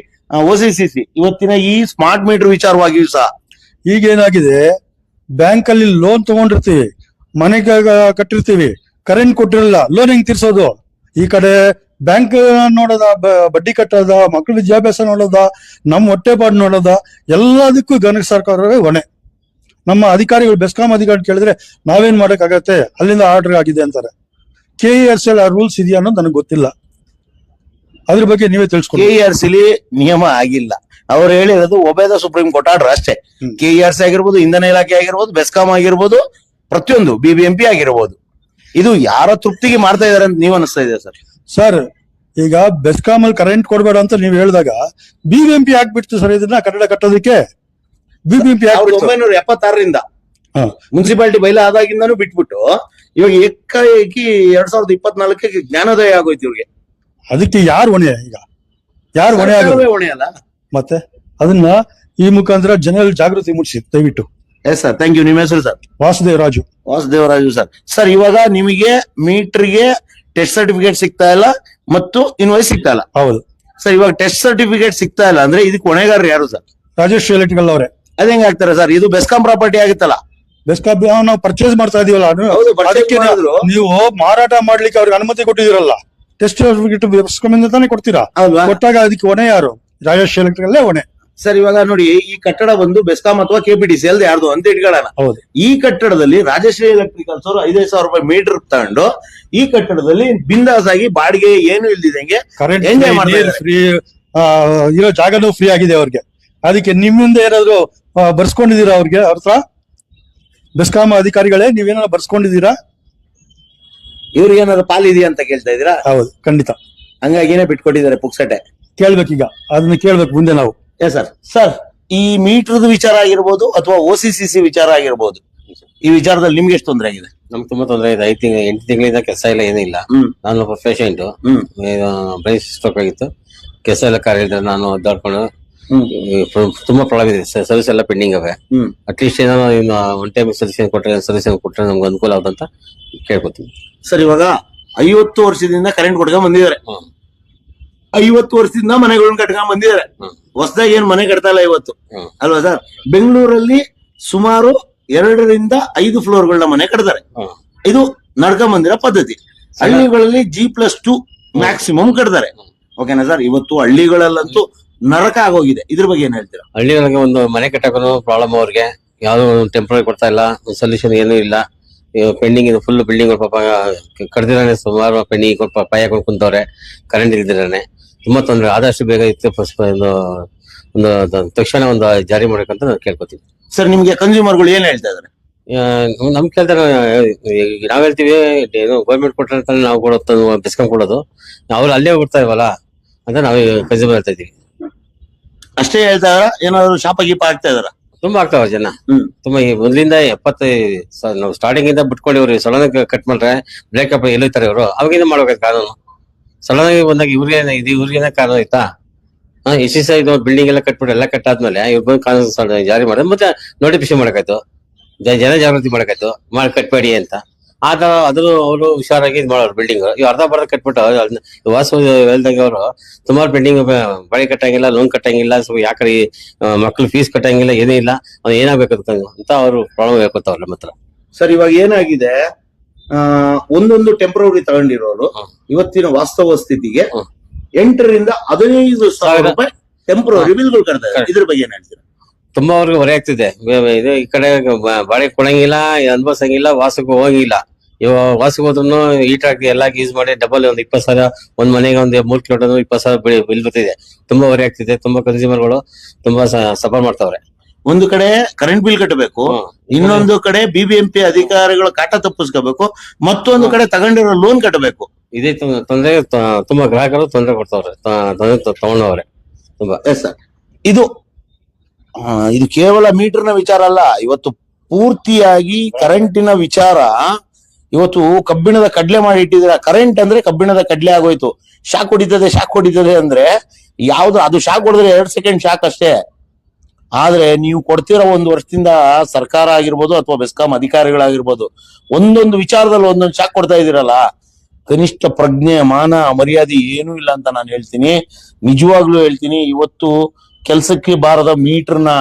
OCCC, ಇವತ್ತಿನ ಈ ಸ್ಮಾರ್ಟ್ ಮೀಟರ್ ವಿಚಾರವಾಗಿಯೂ ಸಹ ಈಗೇನಾಗಿದೆ, ಬ್ಯಾಂಕ್ ಅಲ್ಲಿ ಲೋನ್ ತಗೊಂಡಿರ್ತೀವಿ, ಮನೆಗೆ ಕಟ್ಟಿರ್ತೀವಿ, ಕರೆಂಟ್ ಕೊಟ್ಟಿರಲ್ಲ, ಲೋನ್ ಹೆಂಗ್ ತೀರ್ಸೋದು? ಈ ಕಡೆ ಬ್ಯಾಂಕ್ ನೋಡೋದ, ಬಡ್ಡಿ ಕಟ್ಟೋದ, ಮಕ್ಕಳ ವಿದ್ಯಾಭ್ಯಾಸ ನೋಡೋದ, ನಮ್ಮ ಹೊಟ್ಟೆಪಾಡು ನೋಡೋದ, ಎಲ್ಲದಕ್ಕೂ ಘನ ಸರ್ಕಾರವೇ ಹೊಣೆ. ನಮ್ಮ ಅಧಿಕಾರಿಗಳು, ಬೆಸ್ಕಾಂ ಅಧಿಕಾರಿ ಕೇಳಿದ್ರೆ ನಾವೇನ್ ಮಾಡಕ್ಕಾಗತ್ತೆ, ಅಲ್ಲಿಂದ ಆರ್ಡರ್ ಆಗಿದೆ ಅಂತಾರೆ. KERCL ರೂಲ್ಸ್ ಇದೆಯಾ ಅನ್ನೋದು ನನಗೆ ಗೊತ್ತಿಲ್ಲ, ಅದ್ರ ಬಗ್ಗೆ ನೀವೇ ತಿಳಿಸ್ಕೊಡಿ. KERC ನಿಯಮ ಆಗಿಲ್ಲ, ಅವ್ರು ಹೇಳಿರೋದು ಒಬೇ ದ ಸುಪ್ರೀಂ ಕೋರ್ಟ್ ಆರ್ಡರ್ ಅಷ್ಟೇ. KERC ಆಗಿರ್ಬೋದು, ಇಂಧನ ಇಲಾಖೆ ಆಗಿರ್ಬೋದು, ಬೆಸ್ಕಾಂ ಆಗಿರ್ಬೋದು, ಪ್ರತಿಯೊಂದು BBMP ಆಗಿರ್ಬೋದು, ಇದು ಯಾರ ತೃಪ್ತಿಗೆ ಮಾಡ್ತಾ ಇದಾರೆ ಅಂತ ನೀವು ಅನಿಸ್ತಾ ಇದೆ ಸರ್? ಸರ್ ಈಗ ಬೆಸ್ಕಾಂ ಅಲ್ಲಿ ಕರೆಂಟ್ ಕೊಡ್ಬೇಡ ಅಂತ ನೀವು ಹೇಳಿದಾಗ BBMP ಹಾಕ್ಬಿಡ್ತು ಸರ್ ಇದನ್ನ ಕಟ್ಟಡ ಕಟ್ಟೋದಕ್ಕೆ. ಬಿಬಿಎಂಪಿ 1976ರಿಂದ ಹಾ. ಮುನ್ಸಿಪಾಲಿಟಿ ಬೈಲ ಆದಾಗಿಂದಾನು ಬಿಟ್ಬಿಟ್ಟು ಇವಾಗ ಏಕಾಏಕಿ 2024ಕ್ಕೆ ಜ್ಞಾನೋದಯ ಆಗೋಯ್ತು ಇವ್ರಿಗೆ. ಅದಕ್ಕೆ ಯಾರು ಹೊಣೆ ಈಗ? ಯಾರು ಹೊಣೆ ಆಗೋದು? ಸರ್ಕಾರವೇ ಹೊಣೆ ಅಲ್ಲ. ಮತ್ತೆ ಅದನ್ನ ಈ ಮುಖಾಂತರ ಜನರಲ್ಲಿ ಜಾಗೃತಿ ಮೂಡಿಸಿ ದಯವಿಟ್ಟು. Yes sir, thank you. ನಿಮ್ಮ ಹೆಸರು sir? Vasudev Raju. Vasudevaraju sir. Sir, ಇವಾಗ ನಿಮಗೆ ಮೀಟರ್ಗೆ ಟೆಸ್ಟ್ ಸರ್ಟಿಫಿಕೇಟ್ ಸಿಗ್ತಾ ಇಲ್ಲ ಮತ್ತು ಇನ್ವಾಯ್ಸ್ ಸಿಗ್ತಾ ಇಲ್ಲ. ಹೌದು ಸರ್, ಇವಾಗ ಟೆಸ್ಟ್ ಸರ್ಟಿಫಿಕೇಟ್ ಸಿಗ್ತಾ ಇಲ್ಲ ಅಂದ್ರೆ ಇದಕ್ಕೆ ಹೊಣೆಗಾರರು ಯಾರು ಸರ್? ರಾಜೇಶ್ ಎಲೆಕ್ಟ್ರಿಕಲ್ ಅವರೇ. ಅದ್ ಹೆಂಗ್ ಆಗ್ತಾರೆ ಸರ್? ಇದು ಬೆಸ್ಕಾಂ ಪ್ರಾಪರ್ಟಿ ಆಗುತ್ತಲ್ಲ. ಬೆಸ್ಕಾಂ ನಾವು ಪರ್ಚೇಸ್ ಮಾಡ್ತಾ ಇದೀವಲ್ಲ, ಹೌದು, purchase ಅದಕ್ಕೆ ಮಾಡಿದ್ರು. ನೀವು ಮಾರಾಟ ಮಾಡ್ಲಿಕ್ಕೆ ಅವ್ರಿಗೆ ಅನುಮತಿ ಕೊಟ್ಟಿದಿರಲ್ಲ, ಟೆಸ್ಟ್ ಸರ್ಟಿಫಿಕೇಟ್ ಬೆಸ್ಕಾಂ ಇಂದ ತಾನೇ ಕೊಡ್ತೀರಾ. ಹೌದಾ ಕೊಟ್ಟಾಗ ಅದಕ್ಕೆ ಹೊಣೆ ಯಾರು? ರಾಜೇಶ್ ಎಲೆಕ್ಟ್ರಿಕಲ್ ಹೊಣೆ. ಸರ್, ಇವಾಗ ನೋಡಿ, ಈ ಕಟ್ಟಡ ಬಂದು ಬೆಸ್ಕಾಂ ಅಥವಾ ಕೆಪಿಟಿಸಿ ಅಲ್ದು ಯಾರ್ದು ಅಂತ ಇಟ್ಕೊಳ್ಳೋಣ. ಹೌದು. ಈ ಕಟ್ಟಡದಲ್ಲಿ ರಾಜಶ್ರೀ ಎಲೆಕ್ಟ್ರಿಕಲ್ಸ್ ಅವರು 5,000 ರೂಪಾಯಿ ಮೀಟರ್ ತಗೊಂಡು ಈ ಕಟ್ಟಡದಲ್ಲಿ ಬಿಂದಾಸ್ ಆಗಿ ಬಾಡಿಗೆ ಏನು ಇಲ್ದಿದಂಗೆ ಕರೆಂಟ್ enjoy ಮಾಡ್ತಾ ಇದ್ದಾರೆ. ಫ್ರೀ ಇರೋ ಜಾಗನೂ ಫ್ರೀ ಆಗಿದೆ ಅವ್ರಿಗೆ. ಅದಕ್ಕೆ ನಿಮ್ಮಿಂದ ಏನಾದ್ರು ಬರ್ಸ್ಕೊಂಡಿದೀರಾ ಅವ್ರಿಗೆ? ಅವ್ರ ಹತ್ರ ಬೆಸ್ಕಾಂ ಅಧಿಕಾರಿಗಳೇ ನೀವೇನಾದ್ರು ಬರ್ಸ್ಕೊಂಡಿದೀರಾ? ಇವ್ರಿಗೆ ಏನಾದ್ರು ಪಾಲಿದೆಯಾ ಅಂತ ಕೇಳ್ತಾ ಇದೀರಾ? ಹೌದು, ಖಂಡಿತ ಹಂಗಾಗಿನೇ ಬಿಟ್ಕೊಟ್ಟಿದ್ದಾರೆ ಪುಕ್ಸಟೆ. ಕೇಳ್ಬೇಕೀಗ, ಅದನ್ನ ಕೇಳ್ಬೇಕು ಮುಂದೆ ನಾವು. Yes sir. ಸರ್, ಈ ಮೀಟರ್ದ ವಿಚಾರ ಆಗಿರ್ಬೋದು ಅಥವಾ OCCC ವಿಚಾರ ಆಗಿರ್ಬೋದು, ಈ ವಿಚಾರದಲ್ಲಿ ನಿಮ್ಗೆ ಎಷ್ಟು ತೊಂದರೆ ಆಗಿದೆ? ನಮ್ಗೆ ತುಂಬಾ ತೊಂದರೆ ಇದೆ. 8 ತಿಂಗಳಿಂದ ಕೆಲಸ ಇಲ್ಲ, ಏನಿಲ್ಲ. ನಾನು ಒಬ್ಬ ಪೇಷಂಟ್, ಬ್ರೈನ್ ಸ್ಟ್ರೋಕ್ ಆಗಿತ್ತು. ಕೆಲಸ ಎಲ್ಲ ಕಾರ್ಯ ಇಲ್ಲ. ನಾನು ಒದ್ದಾಡ್ಕೊಂಡು ತುಂಬಾ ಪ್ರಾಬ್ಲಮ್ ಇದೆ. ಸರ್ವಿಸ್ ಎಲ್ಲ ಪೆಂಡಿಂಗ್ ಅವೆ. ಅಟ್ಲೀಸ್ಟ್ ಏನೋ ಒನ್ ಟೈಮ್ ಸರ್ವಿಸ್ ಕೊಟ್ಟರೆ ನಮ್ಗೆ ಅನುಕೂಲ ಆಗುದಂತ ಕೇಳ್ಕೊತೀನಿ. ಸರ್, ಇವಾಗ 50 ವರ್ಷದಿಂದ ಕರೆಂಟ್ ಕೊಟ್ಕೊಂಡ್ ಬಂದಿದ್ದಾರೆ. 50 ವರ್ಷದಿಂದ ಮನೆಗಳನ್ನ ಕಟ್ಕೊಂಡ್ ಬಂದಿದ್ದಾರೆ. ಹೊಸದಾಗಿ ಏನ್ ಮನೆ ಕಟ್ತಾ ಇಲ್ಲ ಇವತ್ತು, ಅಲ್ವಾ ಸರ್? ಬೆಂಗಳೂರಲ್ಲಿ ಸುಮಾರು 2 ರಿಂದ 5 ಫ್ಲೋರ್ಗಳನ್ನ ಮನೆ ಕಟ್ತಾರೆ. ಇದು ನಡ್ಕೊಂಡ್ ಬಂದಿರೋ ಪದ್ಧತಿ. ಹಳ್ಳಿಗಳಲ್ಲಿ G+2 ಮ್ಯಾಕ್ಸಿಮಮ್ ಕಟ್ತಾರೆ. ಓಕೆನಾ ಸರ್? ಇವತ್ತು ಹಳ್ಳಿಗಳಲ್ಲಂತೂ ನರಕ ಆಗೋಗಿದೆ. ಇದ್ರ ಬಗ್ಗೆ ಏನ್ ಹೇಳ್ತೀರಾ? ಹಳ್ಳಿಗಳಿಗೆ ಒಂದು ಮನೆ ಕಟ್ಟಕ್ಕೂ ಪ್ರಾಬ್ಲಮ್. ಅವ್ರಿಗೆ ಯಾವ್ದೋ ಟೆಂಪ್ರರಿ ಕೊಡ್ತಾ ಇಲ್ಲ, ಸೊಲ್ಯೂಷನ್ ಏನೂ ಇಲ್ಲ. ಪೆಂಡಿಂಗ್ ಇದೆ, ಫುಲ್ ಬಿಲ್ಡಿಂಗ್ ಪಾಪ ಕಡ್ದಿರಾನೆ ಸುಮಾರು ಪೆಂಡಿಂಗ್ ಪಾಯ ಹಾಕೊಂಡು ಕುಂತವ್ರೆ, ಕರೆಂಟ್ ಇಲ್ದಿರಾನೆ. ತುಂಬಾ ತೊಂದರೆ. ಆದಷ್ಟು ಬೇಗ ಇತ್ತು ಒಂದು ತಕ್ಷಣ ಒಂದು ಜಾರಿ ಮಾಡ್ಬೇಕಂತ ನಾನು ಕೇಳ್ಕೊತೀನಿ. ಸರ್, ನಿಮ್ಗೆ ಕನ್ಸ್ಯೂಮರ್ಗಳು ಏನ್ ಹೇಳ್ತಾ ಇದಾರೆ? ನಮ್ ಕೇಳ್ತಾರೆ, ನಾವ್ ಹೇಳ್ತೀವಿ ಏನು ಗೌರ್ಮೆಂಟ್ ಕೊಟ್ಟರೆ ನಾವು ಕೊಡೋದು, ಬೆಸ್ಕಾಂ ಕೊಡೋದು, ಅವ್ರು ಅಲ್ಲೇ ಬಿಡ್ತಾ ಇಲ್ವಲ್ಲ ಅಂತ ನಾವು ಕನ್ಸ್ಯೂಮರ್ ಹೇಳ್ತಾ ಇದೀವಿ. ಅಷ್ಟೇ ಹೇಳ್ತಾ ಇದಾರ? ಏನಾದ್ರು ಶಾಪ ಗೀಪ ಆಗ್ತಾ ಇದಾರ? ತುಂಬಾ ಆಗ್ತಾವ ಜನ. ತುಂಬಾ ಮೊದಲಿಂದ 70 ನಾವು ಸ್ಟಾರ್ಟಿಂಗ್ ಇಂದ ಬಿಟ್ಕೊಂಡಿವ್ರಿ. ಸಡನ್ ಕಟ್ ಮಾಡ್ರೆ ಬ್ರೇಕಪ್ ಎಲ್ಲೋಯ್ತಾರೆ ಇವರು. ಅವಾಗಿಂದ ಮಾಡ್ಬೇಕಾಯ್ತು ಕಾನೂನು. ಸಡನ್ ಆಗಿ ಬಂದಾಗ ಇವ್ರಿಗೇನ ಕಾನೂನು ಆಯ್ತಾ? ಎಷ್ಟಿಸ ಇದು ಬಿಲ್ಡಿಂಗ್ ಎಲ್ಲ ಕಟ್ಬಿಟ್ಟು ಎಲ್ಲ ಕಟ್ಟಾದ್ಮೇಲೆ ಇವ್ರು ಬಂದು ಕಾನೂನು ಜಾರಿ ಮಾಡೋದು, ಮತ್ತೆ ನೋಟಿಫಿಕೇಶನ್ ಮಾಡಕಾಯ್ತು, ಜನ ಜಾಗೃತಿ ಮಾಡಕಾಯ್ತು, ಮಾಡಿ ಕಟ್ಬೇಡಿ ಅಂತ. ಆತರ ಅದ್ರು ಅವರು ಹುಷಾರಾಗಿ ಇದು ಮಾಡೋರು. ಬಿಲ್ಡಿಂಗ್ ಇವ್ ಅರ್ಧ ಬರ್ಧ ಕಟ್ಬಿಟ್ಟು ವಾಸು ಹೇಳ್ದಂಗೆ ಅವರು ಸುಮಾರು ಬಿಲ್ಡಿಂಗ್ ಬಳಿ ಕಟ್ಟಂಗಿಲ್ಲ, ಲೋನ್ ಕಟ್ಟಂಗಿಲ್ಲ, ಯಾಕ್ರಿ ಮಕ್ಳು ಫೀಸ್ ಕಟ್ಟಂಗಿಲ್ಲ, ಏನೇ ಇಲ್ಲ, ಅವ್ನು ಏನಾಗ್ಬೇಕು ಅಂತ ಅವರು ಪ್ರಾಬ್ಲಮ್ ಹೇಳ್ಕೊತಾವ್ರ ನಮ್ಮ ಹತ್ರ. ಸರ್, ಇವಾಗ ಏನಾಗಿದೆ, ಒಂದೊಂದು ಟೆಂಪರರಿ ತಗೊಂಡಿರೋರು ಇವತ್ತಿನ ವಾಸ್ತವ ಸ್ಥಿತಿಗೆ 8 ರಿಂದ 15 ಸಾವಿರ ರೂಪಾಯಿ ಟೆಂಪರರಿ ಬಿಲ್ಗಳು ಕಟ್ತಾ ಇದ್ದಾರೆ. ಇದ್ರ ಬಗ್ಗೆ ಏನ್ ಹೇಳ್ತೀರಾ? ತುಂಬಾ ಅವ್ರಿಗೆ ಹೊರೆ ಆಗ್ತಿದೆ. ಇದು ಈ ಕಡೆ ಬಾಡಿಗೆ ಕೊಡಂಗಿಲ್ಲ, ಅನ್ಭವಿಸಂಗಿಲ್ಲ, ವಾಸಕ್ಕೆ ಹೋಗಿಲ್ಲ. ಇವಾಗ ವಾಸಕ್ಕೆ ಹೋದ್ರು ಹೀಟರ್ ಹಾಕಿ ಎಲ್ಲ ಯೂಸ್ ಮಾಡಿ ಡಬಲ್ ಒಂದು 20,000, ಒಂದ್ ಮನೆಗೆ ಒಂದು 3 ಕಿಲೋಮೀಟರ್ 20,000 ಬಿಲ್ ಬರ್ತಿದೆ. ತುಂಬಾ ಹೊರೆ ಆಗ್ತಿದೆ. ತುಂಬಾ ಕನ್ಸ್ಯೂಮರ್ಗಳು ತುಂಬಾ ಸಫರ್ ಮಾಡ್ತಾವ್ರೆ. ಒಂದು ಕಡೆ ಕರೆಂಟ್ ಬಿಲ್ ಕಟ್ಟಬೇಕು, ಇನ್ನೊಂದು ಕಡೆ BBMP ಅಧಿಕಾರಿಗಳ ಕಾಟ ತಪ್ಪಿಸ್ಕೋಬೇಕು, ಮತ್ತೊಂದು ಕಡೆ ತಗೊಂಡಿರೋ ಲೋನ್ ಕಟ್ಟಬೇಕು. ಇದೇ ತೊಂದರೆ. ತುಂಬಾ ಗ್ರಾಹಕರು ತೊಂದರೆ ಕೊಡ್ತಾವ್ರೆ, ತಗೊಂಡವ್ರೆ ತುಂಬಾ. Yes sir. ಇದು ಕೇವಲ ಮೀಟರ್ನ ವಿಚಾರ ಅಲ್ಲ, ಇವತ್ತು ಪೂರ್ತಿಯಾಗಿ ಕರೆಂಟಿನ ವಿಚಾರ. ಇವತ್ತು ಕಬ್ಬಿಣದ ಕಡ್ಲೆ ಮಾಡಿ ಇಟ್ಟಿದ್ದೀರಾ. ಕರೆಂಟ್ ಅಂದ್ರೆ ಕಬ್ಬಿಣದ ಕಡ್ಲೆ ಆಗೋಯ್ತು. ಶಾಕ್ ಹೊಡಿತದೆ ಅಂದ್ರೆ ಯಾವ್ದು ಅದು ಶಾಕ್ ಹೊಡೆದ್ರೆ 2 ಸೆಕೆಂಡ್ ಶಾಕ್ ಅಷ್ಟೇ. ಆದ್ರೆ ನೀವು ಕೊಡ್ತಿರೋ 1 ವರ್ಷದಿಂದ ಸರ್ಕಾರ ಆಗಿರ್ಬೋದು ಅಥವಾ ಬೆಸ್ಕಾಂ ಅಧಿಕಾರಿಗಳಾಗಿರ್ಬೋದು, ಒಂದೊಂದು ವಿಚಾರದಲ್ಲಿ ಒಂದೊಂದು ಶಾಕ್ ಕೊಡ್ತಾ ಇದೀರಲ್ಲ, ಕನಿಷ್ಠ ಪ್ರಜ್ಞೆ, ಮಾನ, ಮರ್ಯಾದೆ ಏನೂ ಇಲ್ಲ ಅಂತ ನಾನು ಹೇಳ್ತೀನಿ. ನಿಜವಾಗ್ಲೂ ಹೇಳ್ತೀನಿ. ಇವತ್ತು ಕೆಲ್ಸಕ್ಕೆ ಬಾರದ ಮೀಟರ್ನ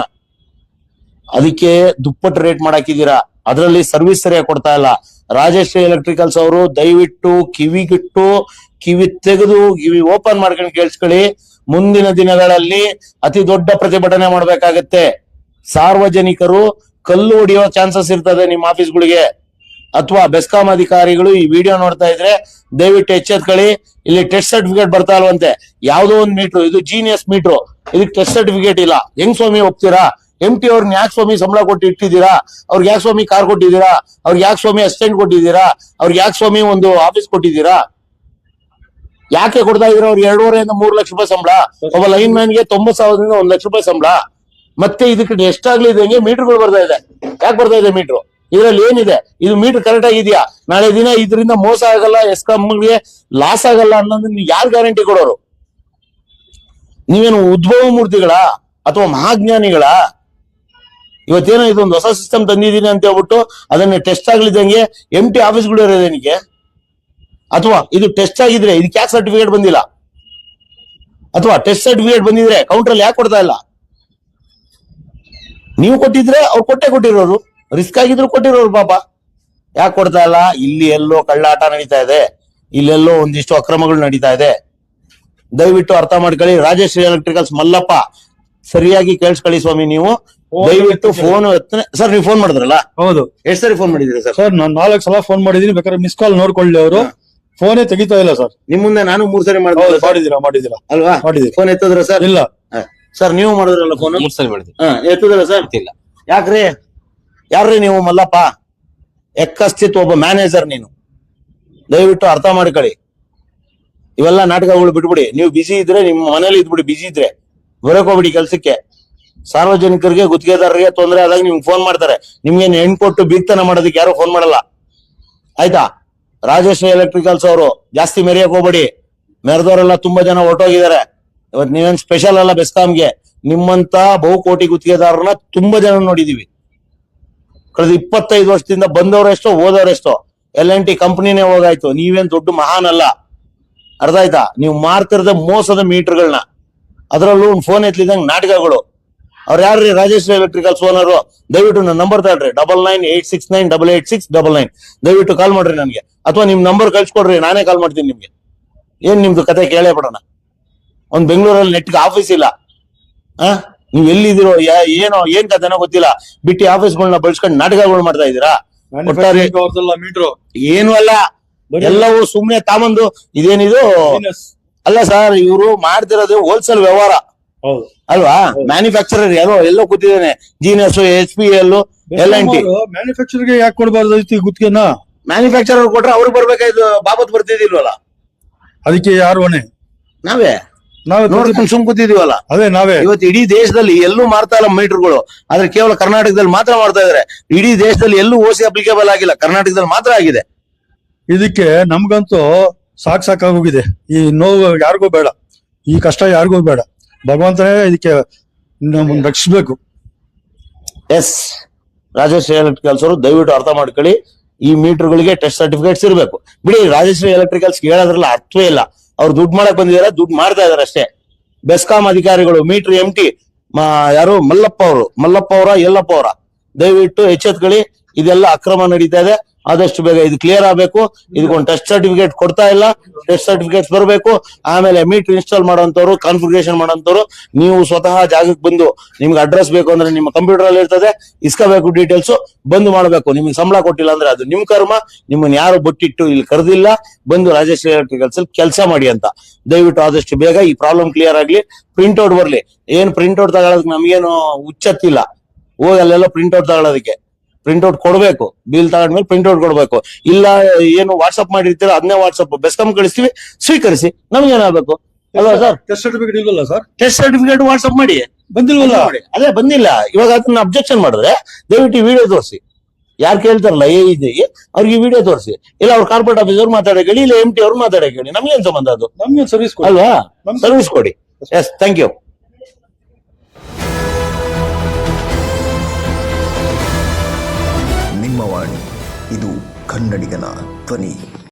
ಅದಕ್ಕೆ ದುಪ್ಪಟ್ಟು ರೇಟ್ ಮಾಡಾಕಿದ್ದೀರಾ. ಅದರಲ್ಲಿ ಸರ್ವಿಸ್ ಸರಿಯಾಗಿ ಕೊಡ್ತಾ ಇಲ್ಲ. ರಾಜಶ್ರೀ ಎಲೆಕ್ಟ್ರಿಕಲ್ಸ್ ಅವರು ದಯವಿಟ್ಟು ಕಿವಿ ತೆಗೆದು ಕಿವಿ ಓಪನ್ ಮಾಡ್ಕೊಂಡು ಕೇಳಿಸ್ಕೊಳ್ಳಿ. ಮುಂದಿನ ದಿನಗಳಲ್ಲಿ ಅತಿ ದೊಡ್ಡ ಪ್ರತಿಭಟನೆ ಮಾಡ್ಬೇಕಾಗತ್ತೆ. ಸಾರ್ವಜನಿಕರು ಕಲ್ಲು ಹೊಡೆಯೋ ಚಾನ್ಸಸ್ ಇರ್ತದೆ ನಿಮ್ಮ ಆಫೀಸ್ಗಳಿಗೆ. ಅಥವಾ ಬೆಸ್ಕಾಂ ಅಧಿಕಾರಿಗಳು ಈ ವಿಡಿಯೋ ನೋಡ್ತಾ ಇದ್ರೆ ದಯವಿಟ್ಟು ಎಚ್ಚೆತ್ಕೊಳ್ಳಿ. ಇಲ್ಲಿ ಟೆಸ್ಟ್ ಸರ್ಟಿಫಿಕೇಟ್ ಬರ್ತಾ ಇಲ್ವಂತೆ. ಯಾವ್ದೋ ಒಂದು ಮೀಟ್ರು, ಇದು ಜೀನಿಯಸ್ ಮೀಟ್ರು, ಇದಕ್ಕೆ ಟೆಸ್ಟ್ ಸರ್ಟಿಫಿಕೇಟ್ ಇಲ್ಲ. ಹೆಂಗ್ ಸ್ವಾಮಿ ಹೋಗ್ತೀರಾ? MT ಅವ್ರನ್ನ ಯಾಕೆ ಸ್ವಾಮಿ ಸಂಬಳ ಕೊಟ್ಟು ಇಟ್ಟಿದ್ದೀರಾ? ಅವ್ರಿಗೆ ಯಾಕೆ ಸ್ವಾಮಿ ಕಾರ್ ಕೊಟ್ಟಿದ್ದೀರಾ? ಅವ್ರಿಗೆ ಯಾಕೆ ಸ್ವಾಮಿ ಅಸಿಸ್ಟೆಂಟ್ ಕೊಟ್ಟಿದ್ದೀರಾ? ಅವ್ರಿಗೆ ಯಾಕೆ ಸ್ವಾಮಿ ಒಂದು ಆಫೀಸ್ ಕೊಟ್ಟಿದ್ದೀರಾ? ಯಾಕೆ ಕೊಡ್ತಾ ಇದ್ರ? ಅವ್ರಿಗೆ 2.5 ರಿಂದ 3 ಲಕ್ಷ ರೂಪಾಯಿ ಸಂಬಳ. ಒಬ್ಬ ಲೈನ್ ಮ್ಯಾನ್ಗೆ 90,000 ದಿಂದ 1 ಲಕ್ಷ ರೂಪಾಯಿ ಸಂಬಳ. ಮತ್ತೆ ಇದಕ್ಕೆ ಎಷ್ಟಾಗ್ಲಿ ಇದಂಗೆ ಮೀಟರ್ಗಳು ಬರ್ತಾ ಇದೆ. ಯಾಕೆ ಬರ್ತಾ ಇದೆ ಮೀಟರ್? ಇದ್ರಲ್ಲಿ ಏನಿದೆ? ಇದು ಮೀಟರ್ ಕರೆಕ್ಟ್ ಆಗಿದೆಯಾ? ನಾಳೆ ದಿನ ಇದರಿಂದ ಮೋಸ ಆಗಲ್ಲ, ಎಸ್ಕಾಂಗೆ ಲಾಸ್ ಆಗಲ್ಲ ಅನ್ನೋದನ್ನ ಯಾರು ಗ್ಯಾರಂಟಿ ಕೊಡೋರು? ನೀವೇನು ಉದ್ಭವ ಮೂರ್ತಿಗಳ ಅಥವಾ ಮಹಾಜ್ಞಾನಿಗಳ? ಇವತ್ತೇನೋ ಇದೊಂದು ಹೊಸ ಸಿಸ್ಟಮ್ ತಂದಿದ್ದೀನಿ ಅಂತ ಹೇಳ್ಬಿಟ್ಟು ಅದನ್ನ ಟೆಸ್ಟ್ ಆಗ್ಲಿದ್ದಂಗೆ ಎಂಟಿ ಆಫೀಸ್ಗಳು ಇರೋದೇನಿಗೆ? ಅಥವಾ ಇದು ಟೆಸ್ಟ್ ಆಗಿದ್ರೆ ಇದಕ್ಕೆ ಯಾಕೆ ಸರ್ಟಿಫಿಕೇಟ್ ಬಂದಿಲ್ಲ? ಅಥವಾ ಟೆಸ್ಟ್ ಸರ್ಟಿಫಿಕೇಟ್ ಬಂದಿದ್ರೆ ಕೌಂಟರ್ ಯಾಕೆ ಕೊಡ್ತಾ ಇಲ್ಲ? ನೀವು ಕೊಟ್ಟಿದ್ರೆ ಅವ್ರು ಕೊಟ್ಟಿರೋರು, ರಿಸ್ಕ್ ಆಗಿದ್ರು ಕೊಟ್ಟಿರೋರು ಪಾಪ. ಯಾಕೆ ಕೊಡ್ತಾ ಇಲ್ಲ? ಇಲ್ಲಿ ಎಲ್ಲೋ ಕಳ್ಳಾಟ ನಡೀತಾ ಇದೆ, ಇಲ್ಲೆಲ್ಲೋ ಒಂದಿಷ್ಟು ಅಕ್ರಮಗಳು ನಡೀತಾ ಇದೆ. ದಯವಿಟ್ಟು ಅರ್ಥ ಮಾಡ್ಕೊಳ್ಳಿ. ರಾಜಶ್ರೀ ಎಲೆಕ್ಟ್ರಿಕಲ್ಸ್ ಮಲ್ಲಪ್ಪ, ಸರಿಯಾಗಿ ಕೇಳಿಸ್ಕೊಳ್ಳಿ ಸ್ವಾಮಿ. ನೀವು ದಯವಿಟ್ಟು ಫೋನ್ ಸರ್, ನೀವು ಫೋನ್ ಮಾಡಿದ್ರಲ್ಲ, ಹೌದು. ಎಷ್ಟು ಸರಿ ಫೋನ್ ಮಾಡಿದ್ರಿ ಸರ್? ಸರ್ ನಾನು 4 ಸಲ ಫೋನ್ ಮಾಡಿದೀನಿ, ಬೇಕಾದ್ರೆ ಮಿಸ್ ಕಾಲ್ ನೋಡ್ಕೊಳ್ಳಿ. ಅವರು ಫೋನೇ ತೆಗಿತಾ ಇಲ್ಲ ಸರ್. ನಿಮ್ ಮುಂದೆ ನಾನು 3 ಸರಿ ಮಾಡಿದೀರಾ ಅಲ್ವಾ? ಮಾಡಿದೀನಿ. ಫೋನ್ ಎತ್ತದ್ರ ಸರ್? ಇಲ್ಲ ಸರ್, ನೀವು ಮಾಡಿದ್ರಲ್ಲ ಫೋನ್? 3 ಸಲ ಮಾಡಿದ್ವಿ. ಎತ್ತದ್ರ ಸರ್? ಇಲ್ಲ. ಯಾಕ್ರಿ? ಯಾರ್ರಿ ನೀವು? ಮಲ್ಲಪ್ಪ ಎಕ್ಕಸ್ತಿತ್ತು ಒಬ್ಬ ಮ್ಯಾನೇಜರ್. ನೀನು ದಯವಿಟ್ಟು ಅರ್ಥ ಮಾಡ್ಕೊಳ್ಳಿ. ಇವೆಲ್ಲ ನಾಟಕಗಳು ಬಿಟ್ಬಿಡಿ. ನೀವು ಬಿಸಿ ಇದ್ರೆ ನಿಮ್ಮ ಮನೇಲಿ ಇದ್ಬಿಡಿ, ಬಿಸಿ ಇದ್ರೆ ಬರಕ್ ಹೋಗ್ಬಿಡಿ ಕೆಲ್ಸಕ್ಕೆ. ಸಾರ್ವಜನಿಕರಿಗೆ ಗುತ್ತಿಗೆದಾರರಿಗೆ ತೊಂದರೆ ಆದಾಗ ನಿಮ್ಗೆ ಫೋನ್ ಮಾಡ್ತಾರೆ. ನಿಮ್ಗೆ ಹೆಣ್ ಕೊಟ್ಟು ಬೀಗ್ತನ ಮಾಡೋದಕ್ಕೆ ಯಾರು ಫೋನ್ ಮಾಡಲ್ಲ, ಆಯ್ತಾ? ರಾಜಶ್ರೀ ಎಲೆಕ್ಟ್ರಿಕಲ್ಸ್ ಅವರು ಜಾಸ್ತಿ ಮೆರೆಯಕ್ ಹೋಗ್ಬೇಡಿ. ಮೆರೆದವರೆಲ್ಲ ತುಂಬಾ ಜನ ಹೊರಟೋಗಿದ್ದಾರೆ. ಇವತ್ತು ನೀವೇನ್ ಸ್ಪೆಷಲ್ ಅಲ್ಲ ಬೆಸ್ಕಾಂಗೆ. ನಿಮ್ಮಂತ ಬಹುಕೋಟಿ ಗುತ್ತಿಗೆದಾರರನ್ನ ತುಂಬಾ ಜನ ನೋಡಿದೀವಿ. ಕಳೆದ 25 ವರ್ಷದಿಂದ ಬಂದವರೆಷ್ಟೋ ಹೋದವರೆಷ್ಟೋ. L&T ಕಂಪನಿನೇ ಹೋಗಾಯ್ತು. ನೀವೇನ್ ದೊಡ್ಡ ಮಹಾನ್ ಅಲ್ಲ, ಅರ್ಥ ಆಯ್ತಾ? ನೀವು ಮಾರ್ತಿರದ ಮೋಸದ ಮೀಟರ್ಗಳನ್ನ, ಅದರಲ್ಲೂ ಫೋನ್ ಎತ್ತಲಿದಂಗ್ ನಾಟಕಗಳು. ಅವ್ರು ಯಾರ್ರಿ? Rajashree electricals owner. ದಯವಿಟ್ಟು ನನ್ನ ನಂಬರ್ ತಗೊಳ್ರಿ, 9986988699. ದಯವಿಟ್ಟು ಕಾಲ್ ಮಾಡ್ರಿ ನನಗೆ, ಅಥವಾ ನಿಮ್ ನಂಬರ್ ಕಳ್ಸಿಕೊಡ್ರಿ, ನಾನೇ ಕಾಲ್ ಮಾಡ್ತೀನಿ ನಿಮ್ಗೆ. ಏನ್ ನಿಮ್ದು ಕತೆ ಕೇಳೇ ಬಿಡೋಣ. ಒಂದ್ ಬೆಂಗಳೂರಲ್ಲಿ ನೆಟ್ಗೆ ಆಫೀಸ್ ಇಲ್ಲ. ನೀವ್ ಎಲ್ಲಿದ್ದೀರೋ ಏನ್ ಕತೆನೋ ಗೊತ್ತಿಲ್ಲ. ಬಿಟ್ಟಿ ಆಫೀಸ್ಗಳನ್ನ ಬಳಸ್ಕೊಂಡು ನಾಟಕಗಳು ಮಾಡ್ತಾ ಇದ್ದೀರಾ. ಮೀಟ್ರು ಏನು ಅಲ್ಲ, ಎಲ್ಲವೂ ಸುಮ್ನೆ ತಾಮಂದು. ಇದೇನಿದು ಅಲ್ಲ ಸರ್, ಇವರು ಮಾಡ್ತಿರೋದು ಹೋಲ್ಸೇಲ್ ವ್ಯವಹಾರ ಅಲ್ವಾ? ಮ್ಯಾನುಫ್ಯಾಕ್ಚರರ್ ಯಾರೋ ಎಲ್ಲೋ ಕೂತಿದ್ದೇನೆ, ಜೀನಸ್, HPL, L&T. ಮ್ಯಾನುಫ್ಯಾಕ್ಚರ್ಗೆ ಯಾಕೆ ಕೊಡಬಾರ್ದು ಗುತ್ತಿಗೆನ? ಮ್ಯಾನುಫ್ಯಾಕ್ಚರರ್ ಕೊಟ್ರೆ ಅವ್ರಿಗೆ ಬರ್ಬೇಕಾಯ್ತು, ಬಾಬತ್ ಬರ್ತಿದಿಲ್ವಲ್ಲ? ಅದಕ್ಕೆ ಯಾರು ಹೊಣೆ? ನಾವೇ ನೋಡ್ಕೊಂಡು ಸುಮ್ ಕೂತಿದೀವಲ್ಲ. ಅದೇ ನಾವೇ. ಇವತ್ತು ಇಡೀ ದೇಶದಲ್ಲಿ ಎಲ್ಲೂ ಮಾಡ್ತಾ ಇಲ್ಲ ಮೀಟರ್ಗಳು, ಆದ್ರೆ ಕೇವಲ ಕರ್ನಾಟಕದಲ್ಲಿ ಮಾತ್ರ ಮಾಡ್ತಾ ಇದಾರೆ. ಇಡೀ ದೇಶದಲ್ಲಿ ಎಲ್ಲೂ ಓಸಿ ಅಪ್ಲಿಕೇಬಲ್ ಆಗಿಲ್ಲ, ಕರ್ನಾಟಕದಲ್ಲಿ ಮಾತ್ರ ಆಗಿದೆ. ಇದಕ್ಕೆ ನಮ್ಗಂತೂ ಸಾಕಾಗೋಗಿದೆ. ಈ ನೋವು ಯಾರಿಗೂ ಬೇಡ, ಈ ಕಷ್ಟ ಯಾರಿಗೂ ಬೇಡ. ಭಗವಂತನೇ ಇದಕ್ಕೆ ನಮ್ಮನ್ನ ರಕ್ಷಿಸ್ಬೇಕು. ಎಸ್, ರಾಜಶ್ರೀ ಎಲೆಕ್ಟ್ರಿಕಲ್ಸ್ ಅವರು ದಯವಿಟ್ಟು ಅರ್ಥ ಮಾಡ್ಕೊಳ್ಳಿ. ಈ ಮೀಟರ್ಗಳಿಗೆ ಟೆಸ್ಟ್ ಸರ್ಟಿಫಿಕೇಟ್ಸ್ ಇರಬೇಕು. ಬಿಡಿ, ರಾಜಶ್ರೀ ಎಲೆಕ್ಟ್ರಿಕಲ್ಸ್ ಹೇಳೋದ್ರಲ್ಲ ಅರ್ಥವೇ ಇಲ್ಲ. ಅವ್ರು ದುಡ್ಡು ಮಾಡಕ್ ಬಂದಿದ್ದಾರೆ, ದುಡ್ಡು ಮಾಡ್ತಾ ಇದಾರೆ ಅಷ್ಟೇ. ಬೆಸ್ಕಾಂ ಅಧಿಕಾರಿಗಳು ಮೀಟರ್ MT ಯಾರು? ಮಲ್ಲಪ್ಪ ಅವರ ಯಲ್ಲಪ್ಪ ಅವರ, ದಯವಿಟ್ಟು ಎಚ್ಚೆತ್ಕೊಳ್ಳಿ. ಇದೆಲ್ಲ ಅಕ್ರಮ ನಡೀತಾ ಇದೆ. ಆದಷ್ಟು ಬೇಗ ಇದು ಕ್ಲಿಯರ್ ಆಗಬೇಕು. ಇದಕ್ಕೊಂದು ಟೆಸ್ಟ್ ಸರ್ಟಿಫಿಕೇಟ್ ಕೊಡ್ತಾ ಇಲ್ಲ, ಟೆಸ್ಟ್ ಸರ್ಟಿಫಿಕೇಟ್ಸ್ ಬರಬೇಕು. ಆಮೇಲೆ ಮೀಟರ್ ಇನ್ಸ್ಟಾಲ್ ಮಾಡೋಂಥವ್ರು, ಕಾನ್ಫಿಗರೇಷನ್ ಮಾಡೋಂಥವ್ರು, ನೀವು ಸ್ವತಃ ಜಾಗಕ್ಕೆ ಬಂದು, ನಿಮ್ಗೆ ಅಡ್ರೆಸ್ ಬೇಕು ಅಂದ್ರೆ ನಿಮ್ಮ ಕಂಪ್ಯೂಟರ್ ಅಲ್ಲಿ ಇರ್ತದೆ, ಇಸ್ಕೋಬೇಕು ಡೀಟೇಲ್ಸ್, ಬಂದು ಮಾಡಬೇಕು. ನಿಮ್ಗೆ ಸಂಬಳ ಕೊಟ್ಟಿಲ್ಲ ಅಂದ್ರೆ ಅದು ನಿಮ್ ಕರ್ಮ. ನಿಮ್ಮನ್ನ ಯಾರು ಬೊಟ್ಟಿಟ್ಟು ಇಲ್ಲಿ ಕರೆದಿಲ್ಲ. ಬಂದು ರಾಜಶ್ರೀ ಎಲೆಕ್ಟ್ರಿಕಲ್ಸ್ ಅಲ್ಲಿ ಕೆಲಸ ಮಾಡಿ ಅಂತ ದಯವಿಟ್ಟು ಆದಷ್ಟು ಬೇಗ ಈ ಪ್ರಾಬ್ಲಮ್ ಕ್ಲಿಯರ್ ಆಗ್ಲಿ. ಪ್ರಿಂಟ್ಔಟ್ ಬರ್ಲಿ. ಏನ್ ಪ್ರಿಂಟ್ಔಟ್ ತಗೊಳೋದಕ್ಕೆ ನಮ್ಗೇನು ಹುಚ್ಚತ್ತಿಲ್ಲ. ಹೋಗಿ ಅಲ್ಲೆಲ್ಲ ಪ್ರಿಂಟ್ಔಟ್ ತಗೊಳೋದಕ್ಕೆ ಪ್ರಿಂಟ್ಔಟ್ ಕೊಡ್ಬೇಕು. ಬಿಲ್ ತಗೊಂಡ್ಮೇಲೆ ಪ್ರಿಂಟ್ಔಟ್ ಕೊಡ್ಬೇಕು. ಇಲ್ಲ ಏನು ವಾಟ್ಸ್ಆಪ್ ಮಾಡಿರ್ತೀರ ಅದನ್ನೇ ವಾಟ್ಸ್ಆಪ್ ಬೆಸ್ಕಾಂ ಕಳಿಸ್ತೀವಿ, ಸ್ವೀಕರಿಸಿ. ನಮ್ಗೇನಾಗಬೇಕು ಅಲ್ವಾ ಸರ್? ಟೆಸ್ಟ್ ಸರ್ಟಿಫಿಕೇಟ್ ಇಲ್ವಲ್ಲ ಸರ್? ಟೆಸ್ಟ್ ಸರ್ಟಿಫಿಕೇಟ್ ವಾಟ್ಸ್ಆಪ್ ಮಾಡಿ. ಬಂದಿಲ್ವಲ್ಲ? ಅದೇ ಬಂದಿಲ್ಲ. ಇವಾಗ ಅದನ್ನ ಅಬ್ಜೆಕ್ಷನ್ ಮಾಡಿದ್ರೆ ದಯವಿಟ್ಟು ವಿಡಿಯೋ ತೋರಿಸಿ. ಯಾರು ಕೇಳ್ತಾರಲ್ಲ AEG ಅವ್ರಿಗೆ ವಿಡಿಯೋ ತೋರಿಸಿ. ಇಲ್ಲ ಅವ್ರ ಕಾರ್ಪೊರೇಟ್ ಆಫೀಸ್ ಅವ್ರು ಮಾತಾಡಕ್ಕೆ ಹೇಳಿ, ಇಲ್ಲ MT ಅವ್ರು ಮಾತಾಡಕ್ಕೆ ಹೇಳಿ. ನಮ್ಗೇನ್ ಸಂಬಂಧ? ಅದು ನಮ್ಗೆ ಸರ್ವಿಸ್ ಅಲ್ವಾ? ಸರ್ವಿಸ್ ಕೊಡಿ. Yes, thank you. ನಿಮ್ಮ ವಾಣಿ, ಇದು ಕನ್ನಡಿಗನ ಧ್ವನಿ.